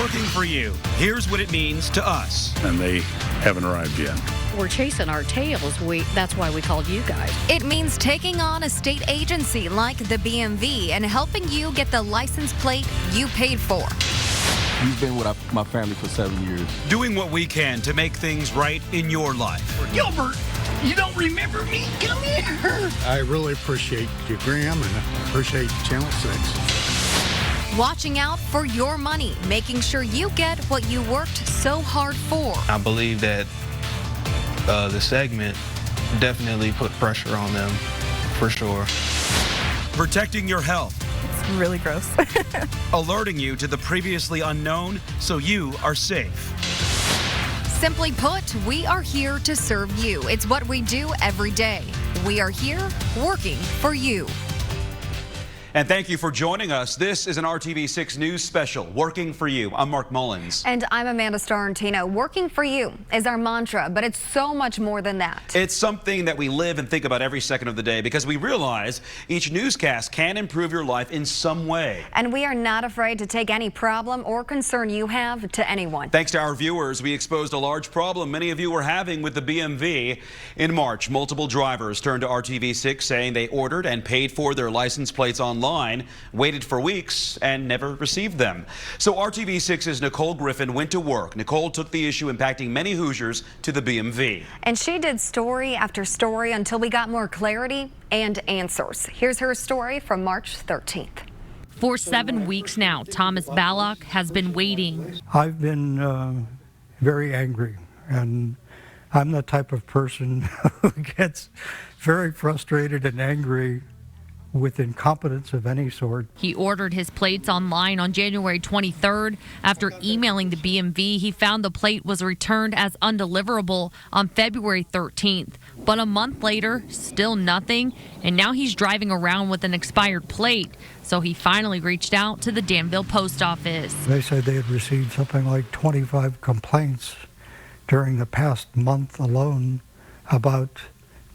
Working for you. Here's what it means to us. And they haven't arrived yet. We're chasing our tails. That's why we called you guys. It means taking on a state agency like the BMV and helping you get the license plate you paid for. You've been with my family for 7 years. Doing what we can to make things right in your life. Gilbert, you don't remember me? Come here. I really appreciate you, Graham, and I appreciate Channel 6. Watching out for your money, making sure you get what you worked so hard for. I believe that the segment definitely put pressure on them, for sure. Protecting your health. It's really gross. Alerting you to the previously unknown so you are safe. Simply put, we are here to serve you. It's what we do every day. We are here working for you. And thank you for joining us. This is an RTV6 News special, Working for You. I'm Mark Mullins. And I'm Amanda Starantino. Working for you is our mantra, but it's so much more than that. It's something that we live and think about every second of the day because we realize each newscast can improve your life in some way. And we are not afraid to take any problem or concern you have to anyone. Thanks to our viewers, we exposed a large problem many of you were having with the BMV. In March, multiple drivers turned to RTV6 saying they ordered and paid for their license plates online, waited for weeks, and never received them. So RTV6's Nicole Griffin went to work. Nicole took the issue impacting many Hoosiers to the BMV. And she did story after story until we got more clarity and answers. Here's her story from March 13th. For 7 weeks now, Thomas Ballock has been waiting. I've been very angry, and I'm the type of person who gets very frustrated and angry with incompetence of any sort. He ordered his plates online on January 23rd. After emailing the BMV, he found the plate was returned as undeliverable on February 13th. But a month later, still nothing, and now he's driving around with an expired plate. So he finally reached out to the Danville post office. They said they had received something like 25 complaints during the past month alone about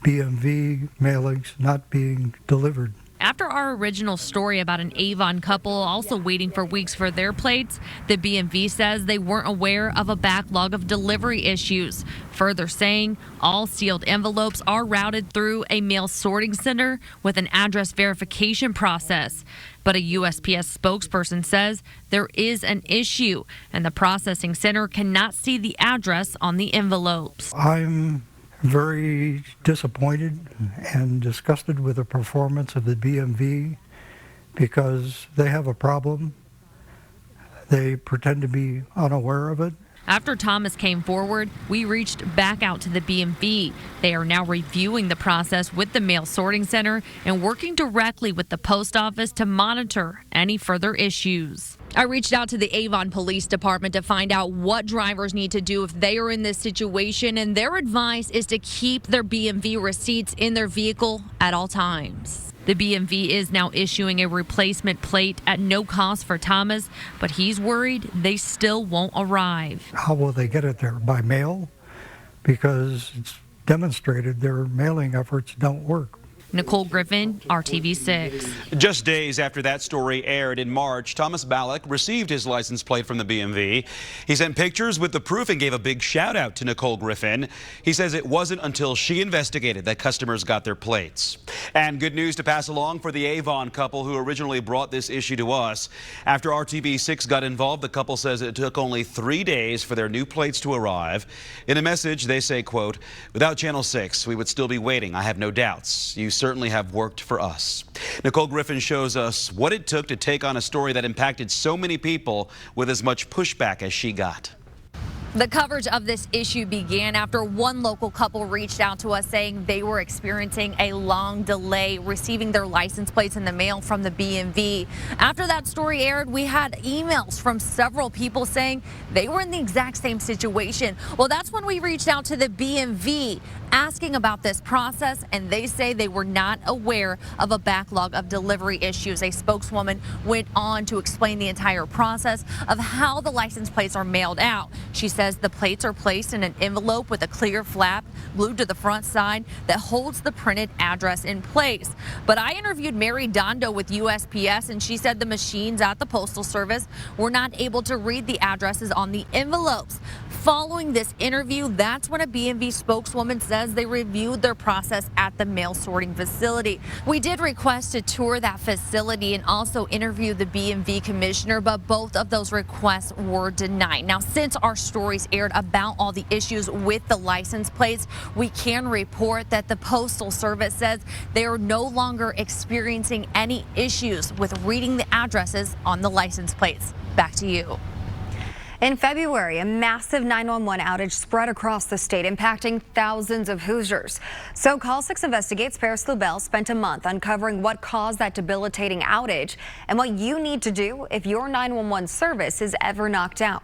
BMV mailings not being delivered. After our original story about an Avon couple also waiting for weeks for their plates, the BMV says they weren't aware of a backlog of delivery issues, further saying all sealed envelopes are routed through a mail sorting center with an address verification process. But a USPS spokesperson says there is an issue and the processing center cannot see the address on the envelopes. I'm very disappointed and disgusted with the performance of the BMV because they have a problem. They pretend to be unaware of it. After Thomas came forward, we reached back out to the BMV. They are now reviewing the process with the mail sorting center and working directly with the post office to monitor any further issues. I reached out to the Avon Police Department to find out what drivers need to do if they are in this situation, and their advice is to keep their BMV receipts in their vehicle at all times. The BMV is now issuing a replacement plate at no cost for Thomas, but he's worried they still won't arrive. How will they get it there? By mail? Because it's demonstrated their mailing efforts don't work. Nicole Griffin, RTV6. Just days after that story aired in March, Thomas Ballock received his license plate from the BMV. He sent pictures with the proof and gave a big shout out to Nicole Griffin. He says it wasn't until she investigated that customers got their plates. And good news to pass along for the Avon couple who originally brought this issue to us. After RTV6 got involved, the couple says it took only 3 days for their new plates to arrive. In a message, they say, quote, "Without Channel 6, we would still be waiting. I have no doubts. You certainly have worked for us." Nicole Griffin shows us what it took to take on a story that impacted so many people with as much pushback as she got. The coverage of this issue began after one local couple reached out to us saying they were experiencing a long delay receiving their license plates in the mail from the BMV. After that story aired, we had emails from several people saying they were in the exact same situation. Well, that's when we reached out to the BMV asking about this process, and they say they were not aware of a backlog of delivery issues. A spokeswoman went on to explain the entire process of how the license plates are mailed out. She says the plates are placed in an envelope with a clear flap glued to the front side that holds the printed address in place. But I interviewed Mary Dondo with USPS, and she said the machines at the Postal Service were not able to read the addresses on the envelopes. Following this interview, that's when a BMV spokeswoman says they reviewed their process at the mail sorting facility. We did request to tour that facility and also interview the BMV commissioner, but both of those requests were denied. Now, since our stories aired about all the issues with the license plates, we can report that the Postal Service says they are no longer experiencing any issues with reading the addresses on the license plates. Back to you. In February, a massive 911 outage spread across the state, impacting thousands of Hoosiers. So Call 6 Investigates' Paris Lubell spent a month uncovering what caused that debilitating outage and what you need to do if your 911 service is ever knocked out.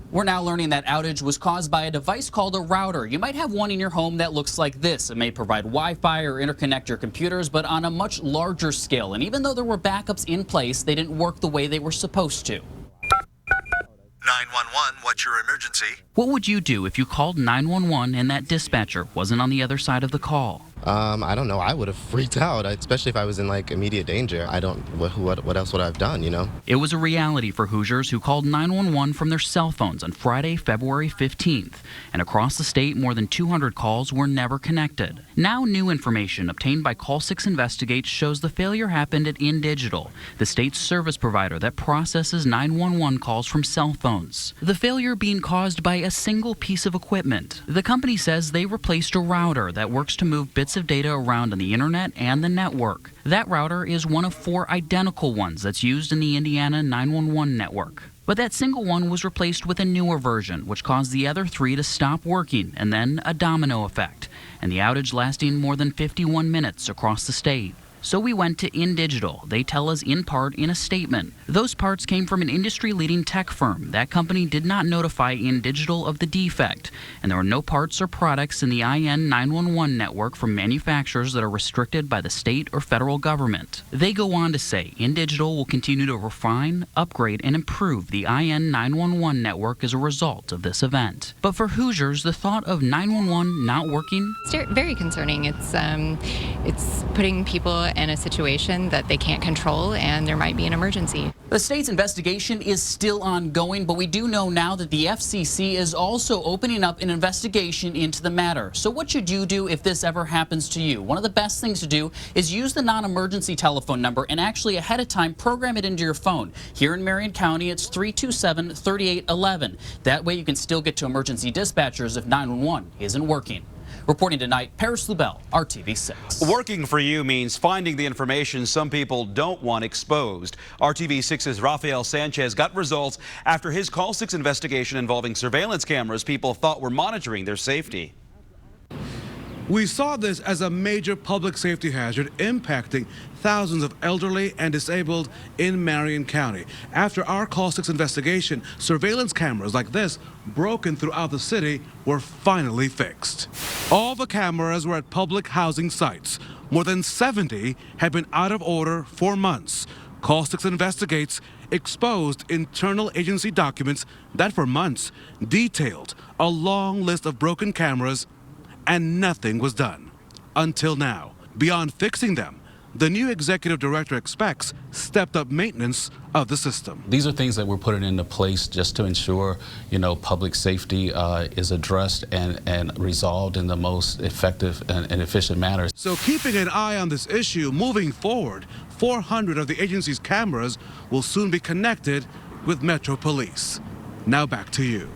We're now learning that outage was caused by a device called a router. You might have one in your home that looks like this. It may provide Wi-Fi or interconnect your computers, but on a much larger scale. And even though there were backups in place, they didn't work the way they were supposed to. 911, what's your emergency? What would you do if you called 911 and that dispatcher wasn't on the other side of the call? I don't know. I would have freaked out, especially if I was in like immediate danger. What else would I have done, you know? It was a reality for Hoosiers who called 911 from their cell phones on Friday, February 15th. And across the state, more than 200 calls were never connected. Now, new information obtained by Call 6 Investigates shows the failure happened at InDigital, the state's service provider that processes 911 calls from cell phones. The failure being caused by a single piece of equipment. The company says they replaced a router that works to move bits of data around on the internet and the network. That router is one of 4 identical ones that's used in the Indiana 911 network. But that single one was replaced with a newer version, which caused the other 3 to stop working, and then a domino effect, and the outage lasting more than 51 minutes across the state. So we went to InDigital. They tell us in part in a statement. Those parts came from an industry-leading tech firm. That company did not notify InDigital of the defect, and there are no parts or products in the IN 911 network from manufacturers that are restricted by the state or federal government. They go on to say InDigital will continue to refine, upgrade, and improve the IN 911 network as a result of this event. But for Hoosiers, the thought of 911 not working? It's very concerning. It's putting people in a situation that they can't control, and there might be an emergency. The state's investigation is still ongoing, but we do know now that the FCC is also opening up an investigation into the matter. So what should you do if this ever happens to you? One of the best things to do is use the non-emergency telephone number and actually ahead of time program it into your phone. Here in Marion County, it's 327-3811. That way you can still get to emergency dispatchers if 911 isn't working. Reporting tonight, Paris Lubell, RTV6. Working for you means finding the information some people don't want exposed. RTV6's Rafael Sanchez got results after his Call 6 investigation involving surveillance cameras people thought were monitoring their safety. We saw this as a major public safety hazard impacting thousands of elderly and disabled in Marion County. After our Call 6 investigation, surveillance cameras like this, broken throughout the city, were finally fixed. All the cameras were at public housing sites. More than 70 had been out of order for months. Call 6 Investigates exposed internal agency documents that for months detailed a long list of broken cameras, and nothing was done. Until now. Beyond fixing them, the new executive director expects stepped up maintenance of the system. These are things that we're putting into place just to ensure, public safety is addressed and resolved in the most effective and efficient manner. So keeping an eye on this issue moving forward, 400 of the agency's cameras will soon be connected with Metro Police. Now back to you.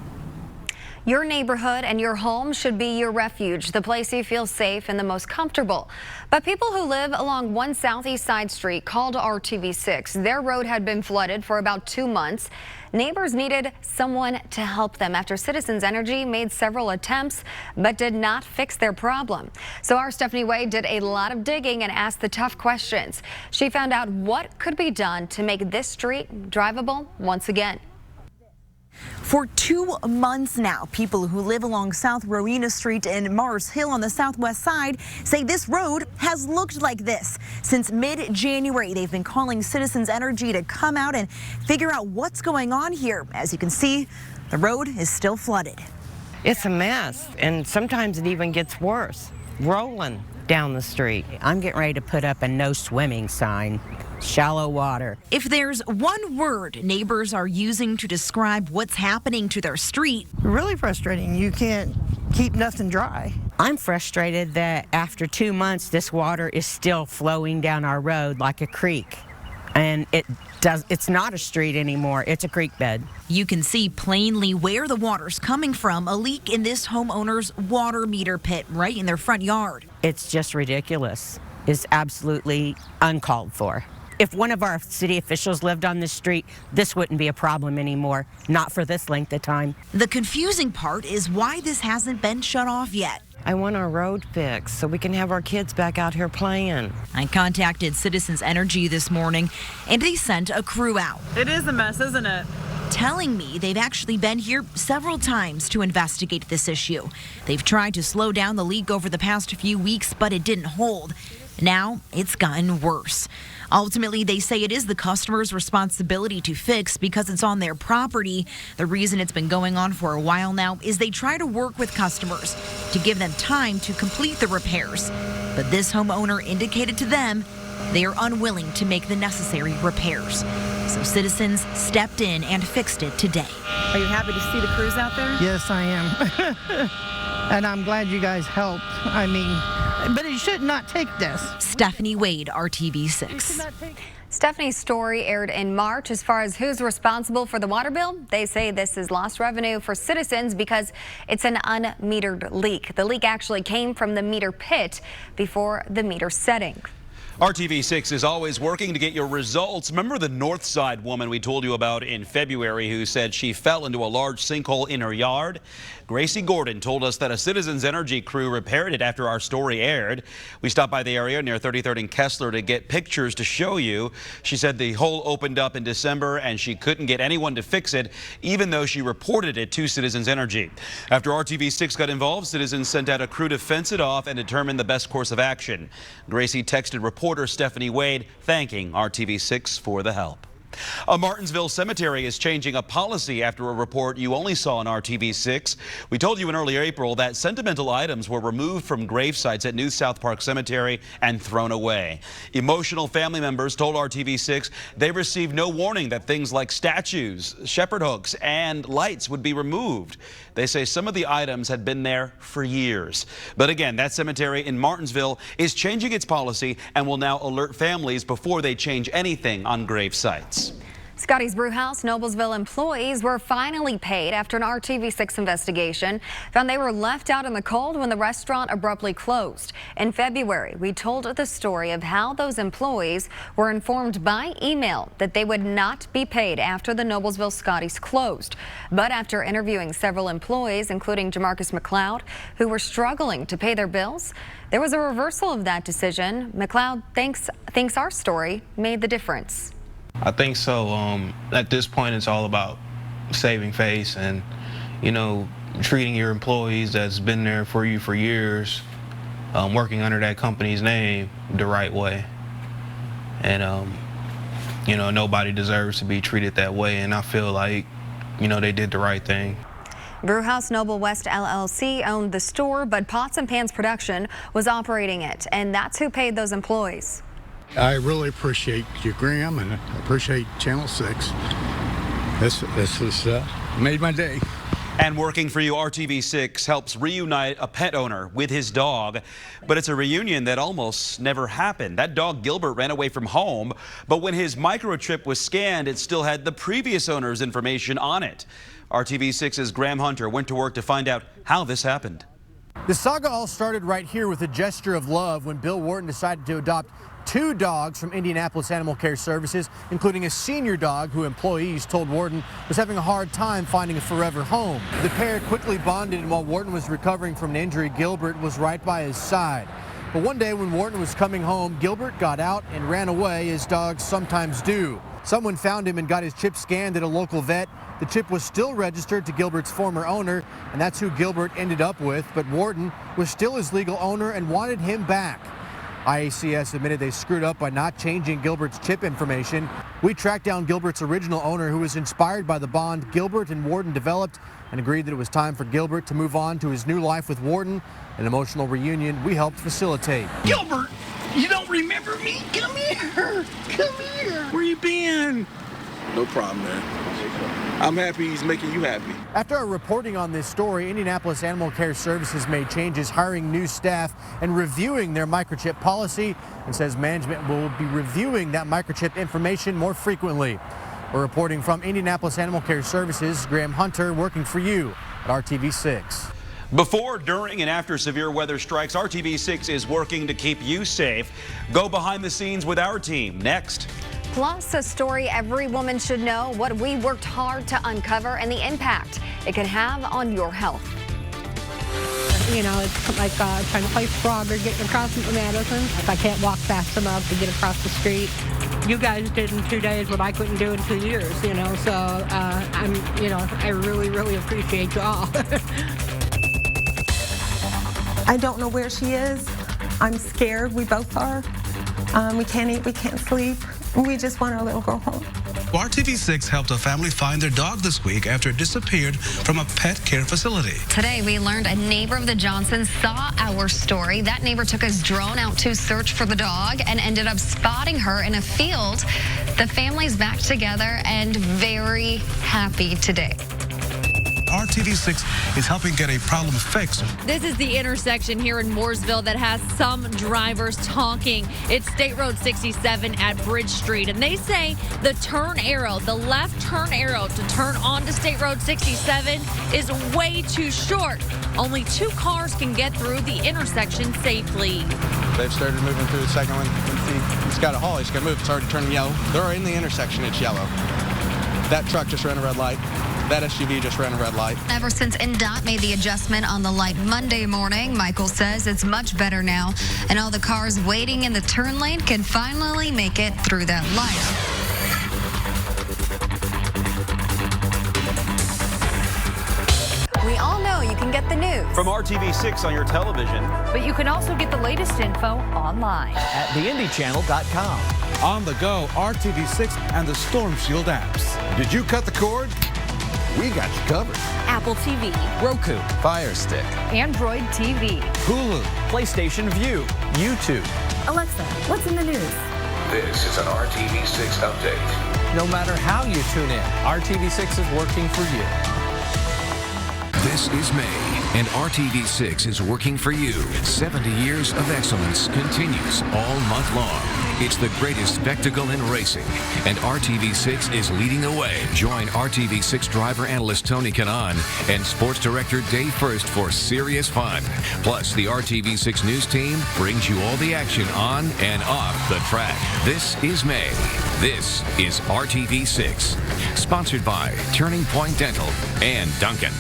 Your neighborhood and your home should be your refuge, the place you feel safe and the most comfortable. But people who live along one southeast side street called RTV6. Their road had been flooded for about 2 months. Neighbors needed someone to help them after Citizens Energy made several attempts but did not fix their problem. So our Stephanie Wade did a lot of digging and asked the tough questions. She found out what could be done to make this street drivable once again. For 2 months now, people who live along South Rowena Street and Mars Hill on the southwest side say this road has looked like this. Since mid-January, they've been calling Citizens Energy to come out and figure out what's going on here. As you can see, The road is still flooded. It's a mess, and sometimes it even gets worse, rolling down the street. I'm getting ready to put up a no swimming sign. Shallow water. If there's one word neighbors are using to describe what's happening to their street, Really frustrating. You can't keep nothing dry. I'm frustrated that after 2 months, this water is still flowing down our road like a creek. And it's not a street anymore, it's a creek bed. you can see plainly where the water's coming from, a leak in this homeowner's water meter pit right in their front yard. It's just ridiculous. It's absolutely uncalled for. If one of our city officials lived on this street, this wouldn't be a problem anymore, not for this length of time. The confusing part is why this hasn't been shut off yet. I want our road fixed so we can have our kids back out here playing. I contacted Citizens Energy this morning, and they sent a crew out. It is a mess, isn't it? Telling me they've actually been here several times to investigate this issue. They've tried to slow down the leak over the past few weeks, but it didn't hold. Now it's gotten worse. Ultimately, they say it is the customer's responsibility to fix because it's on their property. The reason it's been going on for a while now is they try to work with customers to give them time to complete the repairs. But this homeowner indicated to them they are unwilling to make the necessary repairs. So citizens stepped in and fixed it today. Are you happy to see the crews out there? Yes, I am. And I'm glad you guys helped. I mean, but it should not take this. Stephanie Wade, RTV6. Stephanie's story aired in March. As far as who's responsible for the water bill, they say this is lost revenue for citizens because it's an unmetered leak. The leak actually came from the meter pit before the meter setting. RTV6 is always working to get your results. Remember the North Side woman we told you about in February who said she fell into a large sinkhole in her yard? Gracie Gordon told us that a Citizens Energy crew repaired it after our story aired. We stopped by the area near 33rd and Kessler to get pictures to show you. She said the hole opened up in December and she couldn't get anyone to fix it, even though she reported it to Citizens Energy. After RTV6 got involved, citizens sent out a crew to fence it off and determine the best course of action. Gracie texted reporter Stephanie Wade thanking RTV6 for the help. A Martinsville cemetery is changing a policy after a report you only saw on RTV6. We told you in early April that sentimental items were removed from grave sites at New South Park Cemetery and thrown away. Emotional family members told RTV6 they received no warning that things like statues, shepherd hooks, and lights would be removed. They say some of the items had been there for years. But again, that cemetery in Martinsville is changing its policy and will now alert families before they change anything on grave sites. Scotty's Brewhouse Noblesville employees were finally paid after an RTV6 investigation found they were left out in the cold when the restaurant abruptly closed. In February, we told the story of how those employees were informed by email that they would not be paid after the Noblesville Scotty's closed. But after interviewing several employees, including Jamarcus McLeod, who were struggling to pay their bills, there was a reversal of that decision. McLeod thinks our story made the difference. I think so. At this point, it's all about saving face and, you know, treating your employees that's been there for you for years, working under that company's name the right way. And, you know, nobody deserves to be treated that way. And I feel like, you know, they did the right thing. Brewhouse Noble West LLC owned the store, but Pots and Pans Production was operating it. And that's who paid those employees. I really appreciate you, Graham, and I appreciate Channel 6. This was made my day. And working for you, RTV6 helps reunite a pet owner with his dog. But it's a reunion that almost never happened. That dog, Gilbert, ran away from home. But when his microchip was scanned, it still had the previous owner's information on it. RTV6's Graham Hunter went to work to find out how this happened. The saga all started right here with a gesture of love when Bill Wharton decided to adopt 2 dogs from Indianapolis Animal Care Services, including a senior dog who employees told Wharton was having a hard time finding a forever home. The pair quickly bonded, and while Wharton was recovering from an injury, Gilbert was right by his side. But one day when Wharton was coming home, Gilbert got out and ran away, as dogs sometimes do. Someone found him and got his chip scanned at a local vet. The chip was still registered to Gilbert's former owner, and that's who Gilbert ended up with. But Wharton was still his legal owner and wanted him back. IACS admitted they screwed up by not changing Gilbert's chip information. We tracked down Gilbert's original owner, who was inspired by the bond Gilbert and Wharton developed, and agreed that it was time for Gilbert to move on to his new life with Wharton, an emotional reunion we helped facilitate. Gilbert, you don't remember me? Come here. Come here. Where you been? No problem, man. I'm happy he's making you happy. After our reporting on this story, Indianapolis Animal Care Services made changes, hiring new staff and reviewing their microchip policy, and says management will be reviewing that microchip information more frequently. We're reporting from Indianapolis Animal Care Services, Graham Hunter, working for you at RTV6. Before, during, and after severe weather strikes, RTV6 is working to keep you safe. Go behind the scenes with our team next. Plus, a story every woman should know, what we worked hard to uncover and the impact it can have on your health. You know, it's like trying to play frog or getting across Madison. If I can't walk fast enough to get across the street. You guys did in 2 days what I couldn't do in 2 years, you know, so I really, really appreciate you all. I don't know where she is. I'm scared. We both are. We can't eat. We can't sleep. We just want our little girl home. RTV6 helped a family find their dog this week after it disappeared from a pet care facility. Today, we learned a neighbor of the Johnsons saw our story. That neighbor took his drone out to search for the dog and ended up spotting her in a field. The family's back together and very happy today. RTV6 is helping get a problem fixed. This is the intersection here in Mooresville that has some drivers talking. It's State Road 67 at Bridge Street, and they say the turn arrow, the left turn arrow to turn onto State Road 67 is way too short. Only 2 cars can get through the intersection safely. They've started moving through the second one. He's got a haul. He's got to move. It's already turning yellow. They're in the intersection. It's yellow. That truck just ran a red light. That SUV just ran a red light. Ever since NDOT made the adjustment on the light Monday morning, Michael says it's much better now, and all the cars waiting in the turn lane can finally make it through that light. We all know you can get the news from RTV6 on your television, but you can also get the latest info online at theindychannel.com. On the go, RTV6 and the Storm Shield apps. Did you cut the cord? We got you covered. Apple TV, Roku, Fire Stick, Android TV, Hulu, PlayStation Vue, YouTube. Alexa, what's in the news? This is an RTV6 update. No matter how you tune in, RTV6 is working for you. This is May, and RTV6 is working for you. 70 years of excellence continues all month long. It's the greatest spectacle in racing, and RTV6 is leading the way. Join RTV6 driver analyst Tony Kanaan and sports director Dave First for serious fun. Plus, the RTV6 news team brings you all the action on and off the track. This is May. This is RTV6. Sponsored by Turning Point Dental and Duncan.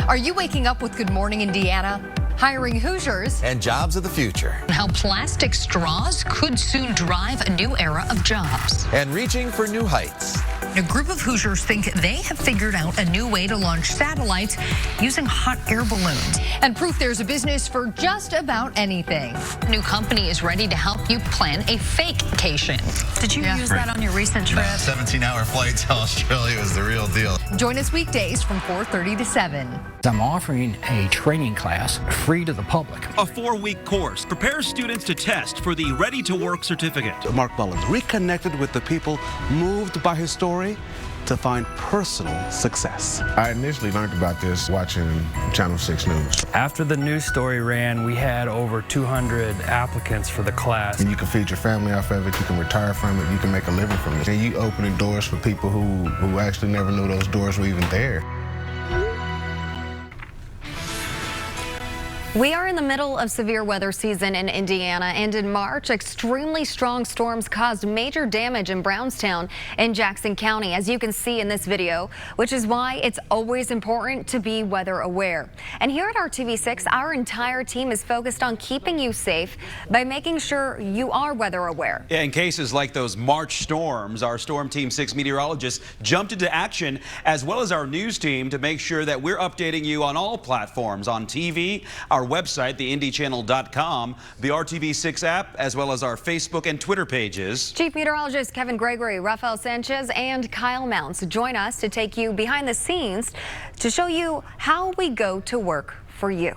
Are you waking up with Good Morning Indiana? Hiring Hoosiers and jobs of the future. How plastic straws could soon drive a new era of jobs. And reaching for new heights. A group of Hoosiers think they have figured out a new way to launch satellites using hot air balloons. And proof there's a business for just about anything. A new company is ready to help you plan a fake-cation. Did you use that on your recent trip? 17-hour flight to Australia was the real deal. Join us weekdays from 4:30 to 7. I'm offering a training class free to the public. A 4-week course prepares students to test for the Ready to Work certificate. Mark Mullins reconnected with the people moved by his story to find personal success. I initially learned about this watching Channel 6 News. After the news story ran, we had over 200 applicants for the class. And you can feed your family off of it, you can retire from it, you can make a living from it. And you opening doors for people who actually never knew those doors were even there. We are in the middle of severe weather season in Indiana, and in March, extremely strong storms caused major damage in Brownstown in Jackson County, as you can see in this video, which is why it's always important to be weather aware. And here at RTV6, our entire team is focused on keeping you safe by making sure you are weather aware. Yeah, in cases like those March storms, our Storm Team 6 meteorologists jumped into action, as well as our news team, to make sure that we're updating you on all platforms, on TV, our our website, theindychannel.com, the RTV6 app, as well as our Facebook and Twitter pages. Chief Meteorologist Kevin Gregory, Rafael Sanchez, and Kyle Mounts join us to take you behind the scenes to show you how we go to work for you.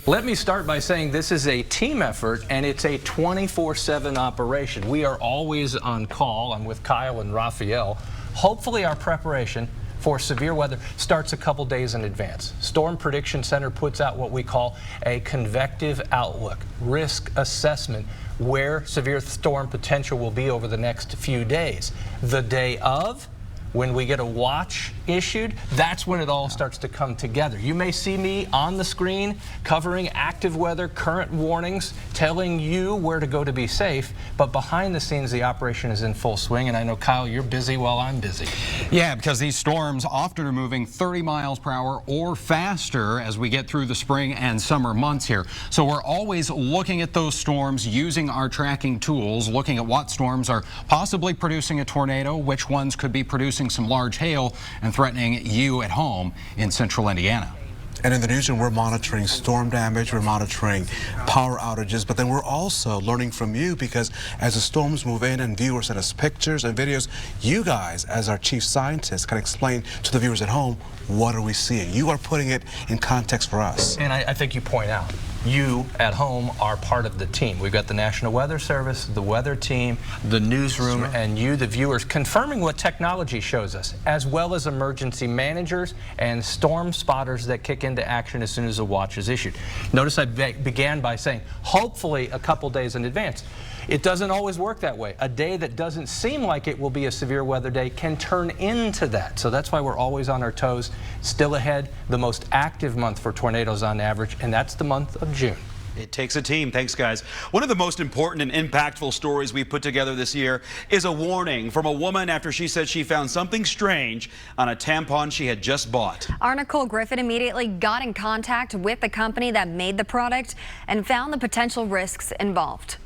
Let me start by saying this is a team effort, and it's a 24/7 operation. We are always on call. I'm with Kyle and Raphael. Hopefully our preparation for severe weather starts a couple days in advance. Storm Prediction Center puts out what we call a convective outlook, risk assessment, where severe storm potential will be over the next few days. The day of, when we get a watch issued, that's when it all starts to come together. You may see me on the screen covering active weather, current warnings, telling you where to go to be safe, but behind the scenes the operation is in full swing, and I know, Kyle, you're busy while I'm busy. Yeah, because these storms often are moving 30 miles per hour or faster as we get through the spring and summer months here. So we're always looking at those storms, using our tracking tools, looking at what storms are possibly producing a tornado, which ones could be producing some large hail and threatening you at home in central Indiana. And in the newsroom, we're monitoring storm damage, we're monitoring power outages, but then we're also learning from you, because as the storms move in and viewers send us pictures and videos, you guys, as our chief scientists, can explain to the viewers at home, what are we seeing? You are putting it in context for us. And I think you point out, you at home are part of the team. We've got the National Weather Service, the weather team, the newsroom, and you, the viewers, confirming what technology shows us, as well as emergency managers and storm spotters that kick into action as soon as a watch is issued. Notice I began by saying, hopefully a couple days in advance. It doesn't always work that way. A day that doesn't seem like it will be a severe weather day can turn into that. So that's why we're always on our toes. Still ahead, the most active month for tornadoes on average, and that's the month of June. It takes a team. Thanks, guys. One of the most important and impactful stories we put together this year is a warning from a woman after she said she found something strange on a tampon she had just bought. Our Nicole Griffin immediately got in contact with the company that made the product and found the potential risks involved.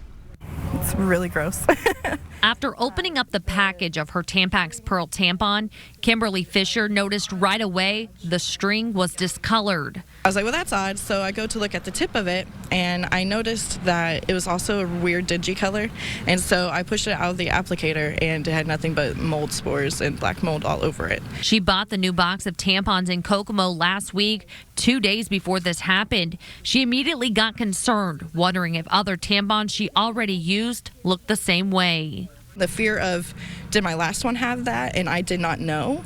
It's really gross. After opening up the package of her Tampax Pearl tampon, Kimberly Fisher noticed right away the string was discolored. I was like, well, that's odd. So I go to look at the tip of it, and I noticed that it was also a weird dingy color. And so I pushed it out of the applicator, and it had nothing but mold spores and black mold all over it. She bought the new box of tampons in Kokomo last week, 2 days before this happened. She immediately got concerned, wondering if other tampons she already used looked the same way. The fear of, did my last one have that and I did not know?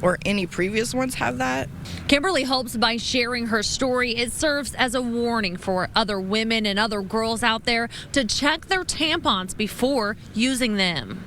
Or any previous ones have that? Kimberly hopes by sharing her story, it serves as a warning for other women and other girls out there to check their tampons before using them.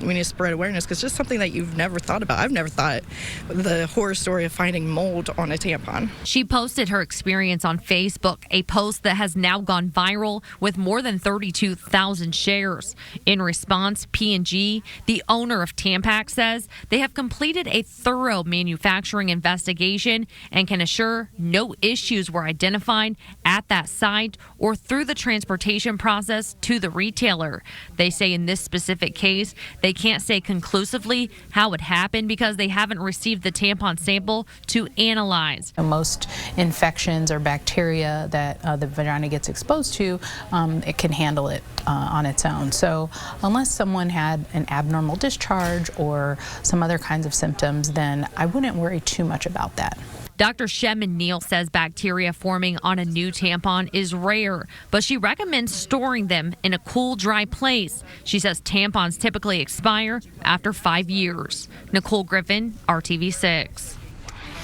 We need to spread awareness, because it's just something that you've never thought about. I've never thought the horror story of finding mold on a tampon. She posted her experience on Facebook, a post that has now gone viral with more than 32,000 shares. In response, P&G, the owner of Tampax, says they have completed a thorough manufacturing investigation and can assure no issues were identified at that site or through the transportation process to the retailer. They say in this specific case, they can't say conclusively how it happened because they haven't received the tampon sample to analyze. Most infections or bacteria that the vagina gets exposed to, it can handle it on its own. So unless someone had an abnormal discharge or some other kinds of symptoms, then I wouldn't worry too much about that. Dr. Shemin Neal says bacteria forming on a new tampon is rare, but she recommends storing them in a cool, dry place. She says tampons typically expire after 5 years. Nicole Griffin, RTV6.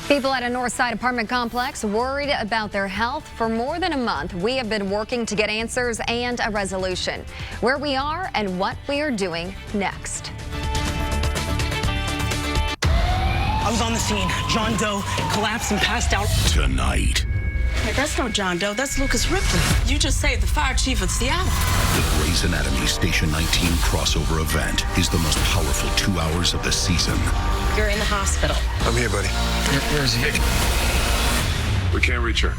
People at a Northside apartment complex worried about their health. For more than a month, we have been working to get answers and a resolution. Where we are and what we are doing next. I was on the scene. John Doe collapsed and passed out. Tonight. Hey, that's not John Doe. That's Lucas Ripley. You just saved the fire chief of Seattle. The Grey's Anatomy Station 19 crossover event is the most powerful 2 hours of the season. You're in the hospital. I'm here, buddy. Where is he? We can't reach her.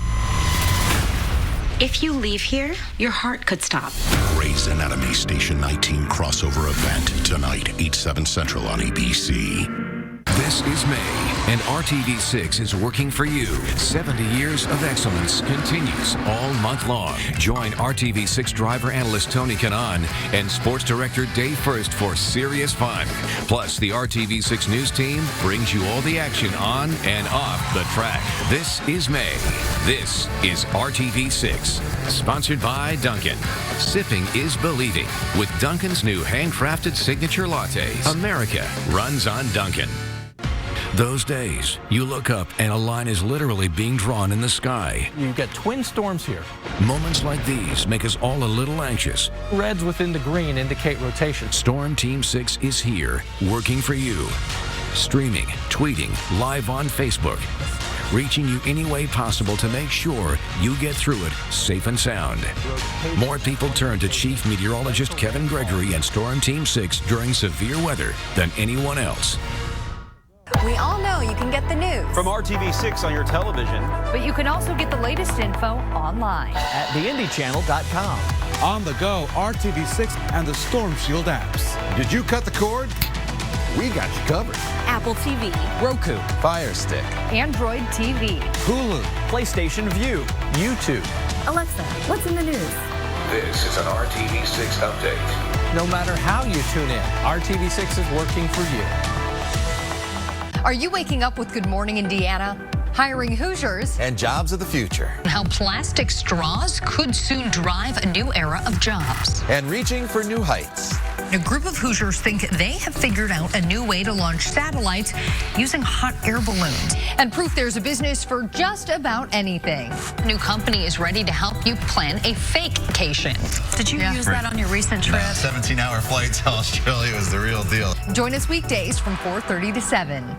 If you leave here, your heart could stop. Grey's Anatomy Station 19 crossover event tonight, 8/7 Central on ABC. This is May, and RTV6 is working for you. 70 years of excellence continues all month long. Join RTV6 driver analyst Tony Kanan and sports director Dave First for serious fun. Plus, the RTV6 news team brings you all the action on and off the track. This is May. This is RTV6, sponsored by Dunkin'. Sipping is believing with Dunkin's new handcrafted signature lattes. America runs on Dunkin'. Those days, you look up and a line is literally being drawn in the sky. You've got twin storms here. Moments like these make us all a little anxious. Reds within the green indicate rotation. Storm Team 6 is here, working for you. Streaming, tweeting, live on Facebook. Reaching you any way possible to make sure you get through it safe and sound. More people turn to Chief Meteorologist Kevin Gregory and Storm Team 6 during severe weather than anyone else. We all know you can get the news from RTV6 on your television. But you can also get the latest info online at theindychannel.com. On the go, RTV6 and the Storm Shield apps. Did you cut the cord? We got you covered. Apple TV, Roku, Fire Stick, Android TV, Hulu, PlayStation Vue, YouTube. Alexa, what's in the news? This is an RTV6 update. No matter how you tune in, RTV6 is working for you. Are you waking up with Good Morning Indiana? Hiring Hoosiers and jobs of the future. How plastic straws could soon drive a new era of jobs. And reaching for new heights. A group of Hoosiers think they have figured out a new way to launch satellites using hot air balloons. And proof there's a business for just about anything. A new company is ready to help you plan a fake-cation. Did you use that on your recent trip? 17-hour flight to Australia was the real deal. Join us weekdays from 4:30 to 7.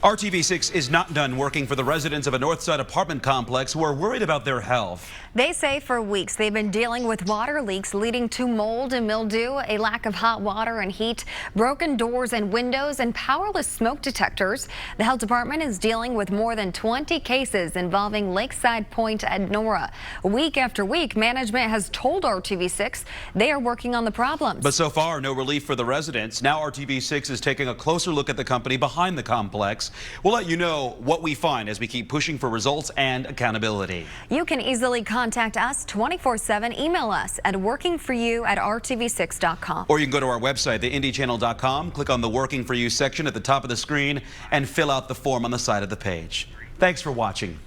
RTV6 is not done working for the residents of a Northside apartment complex who are worried about their health. They say for weeks they've been dealing with water leaks leading to mold and mildew, a lack of hot water and heat, broken doors and windows, and powerless smoke detectors. The health department is dealing with more than 20 cases involving Lakeside Point at Nora. Week after week, management has told RTV6 they are working on the problems. But so far, no relief for the residents. Now RTV6 is taking a closer look at the company behind the complex. We'll let you know what we find as we keep pushing for results and accountability. You can easily contact us 24/7. Email us at workingforyou@rtv6.com. Or you can go to our website, theindychannel.com, click on the Working For You section at the top of the screen, and fill out the form on the side of the page. Thanks for watching.